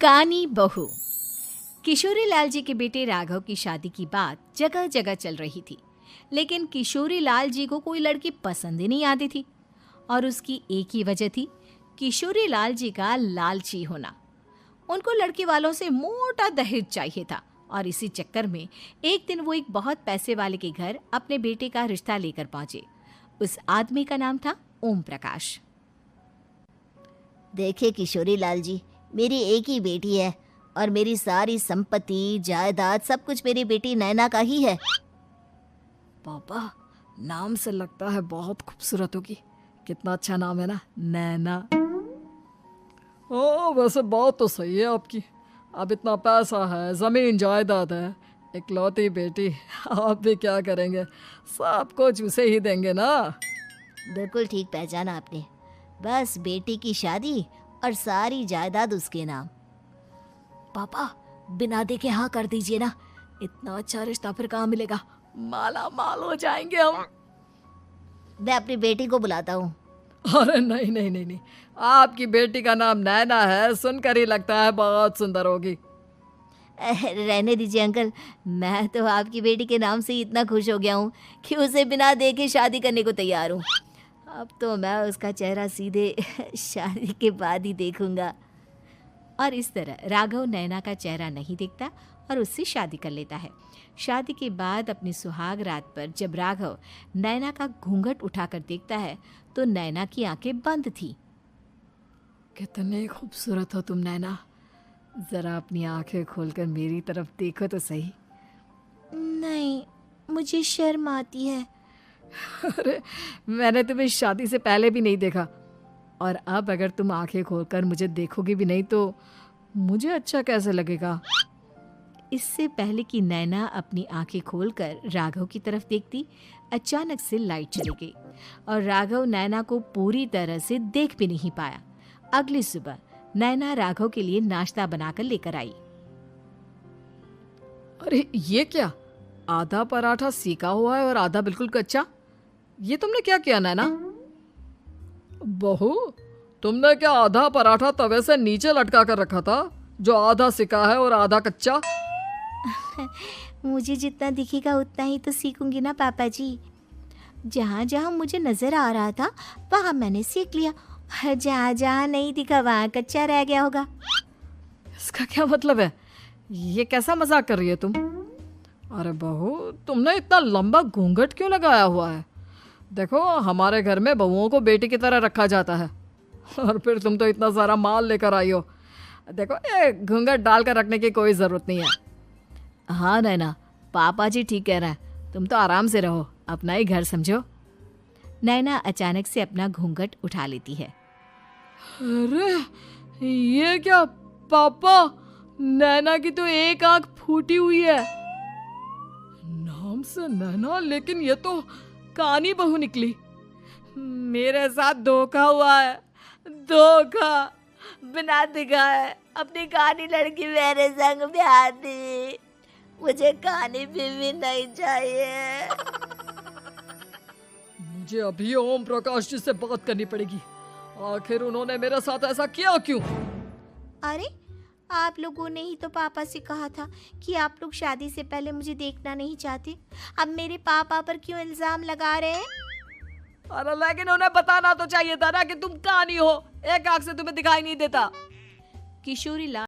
कानी बहू। किशोरी लाल जी के बेटे राघव की शादी की बात जगह जगह चल रही थी, लेकिन किशोरी लाल जी को कोई लड़की पसंद ही नहीं आती थी। और उसकी एक ही वजह थी, किशोरी लाल जी का लालची होना। उनको लड़की वालों से मोटा दहेज चाहिए था और इसी चक्कर में एक दिन वो एक बहुत पैसे वाले के घर अपने बेटे का रिश्ता लेकर पहुंचे। उस आदमी का नाम था ओम प्रकाश। देखिए किशोरी लाल जी, मेरी एक ही बेटी है और मेरी सारी संपत्ति जायदाद सब कुछ मेरी बेटी नैना का ही है। पापा, नाम से लगता है बहुत खूबसूरत होगी। कितना अच्छा नाम है ना, नैना। ओ, वैसे बात तो सही है आपकी। अब इतना पैसा है, जमीन जायदाद है, इकलौती बेटी, आप भी क्या करेंगे? सब कुछ उसे ही देंगे ना। बिल्कुल ठीक पहचाना आपने। बस बेटी की शादी और सारी जायदाद उसके नाम। पापा, बिना देखे हाँ कर दीजिए ना। इतना अच्छा रिश्ता फिर कहाँ मिलेगा? माला माल हो जाएंगे हम। मैं अपनी बेटी को बुलाता हूँ। अरे नहीं नहीं नहीं नहीं, आपकी बेटी का नाम नैना है, सुनकर ही लगता है बहुत सुंदर होगी। रहने दीजिए अंकल, मैं तो आपकी बेटी के नाम से ही इतना खुश हो गया हूँ कि उसे बिना देखे शादी करने को तैयार हूँ। अब तो मैं उसका चेहरा सीधे शादी के बाद ही देखूंगा। और इस तरह राघव नैना का चेहरा नहीं देखता और उससे शादी कर लेता है। शादी के बाद अपनी सुहाग रात पर जब राघव नैना का घूंघट उठाकर देखता है तो नैना की आंखें बंद थी। कितनी खूबसूरत हो तुम नैना, जरा अपनी आंखें खोलकर मेरी तरफ देखो तो सही। नहीं, मुझे शर्म आती है। अरे, मैंने तुम्हें शादी से पहले भी नहीं देखा, और अब अगर तुम आंखें खोलकर मुझे देखोगी भी नहीं तो मुझे अच्छा कैसे लगेगा? इससे पहले कि नैना अपनी आंखें खोलकर राघव की तरफ देखती, अचानक से लाइट चली गई और राघव नैना को पूरी तरह से देख भी नहीं पाया। अगली सुबह नैना राघव के लिए नाश्ता बनाकर लेकर आई। अरे ये क्या, आधा पराठा सीका हुआ है और आधा बिल्कुल कच्चा। ये तुमने क्या किया नैना? बहू, तुमने क्या आधा पराठा तवे से नीचे लटका कर रखा था, जो आधा सिका है और आधा कच्चा? मुझे जितना दिखेगा उतना ही तो सीखूंगी ना पापा जी। जहाँ जहाँ मुझे नजर आ रहा था वहाँ मैंने सीख लिया, जहाँ जहाँ नहीं दिखा वहाँ कच्चा रह गया होगा। इसका क्या मतलब है? ये कैसा मजाक कर रही है तुम? अरे बहू, तुमने इतना लंबा घूंघट क्यों लगाया हुआ है? देखो, हमारे घर में बहुओं को बेटी की तरह रखा जाता है, और फिर तुम तो इतना सारा माल लेकर आई हो। देखो, ये घूंघट डालकर रखने की कोई ज़रूरत नहीं है। हाँ नैना, पापा जी ठीक कह रहे हैं, तुम तो आराम से रहो, अपना ही घर समझो। नैना अचानक से अपना घूंघट उठा लेती है। अरे ये क्या पापा, नैना की तो एक आंख फूटी हुई है। नाम से नैना, लेकिन ये तो कानी बहू निकली। मेरे साथ धोखा हुआ है, धोखा। बिना दिखाए अपनी कानी लड़की मेरे संग ब्याह दी। मुझे कानी बीवी नहीं चाहिए। मुझे अभी ओम प्रकाश जी से बात करनी पड़ेगी। आखिर उन्होंने मेरे साथ ऐसा किया क्यों? अरे, आप लोगों ने ही तो पापा से कहा था कि आप लोग शादी से पहले मुझे देखना नहीं चाहते। अब मेरे पापा पर क्यों इल्जाम लगा रहे हैं? अरे लेकिन उन्हें बताना तो चाहिए था ना कि तुम कानी हो, एक आंख से तुम्हें दिखाई नहीं देता। किशोरी लाल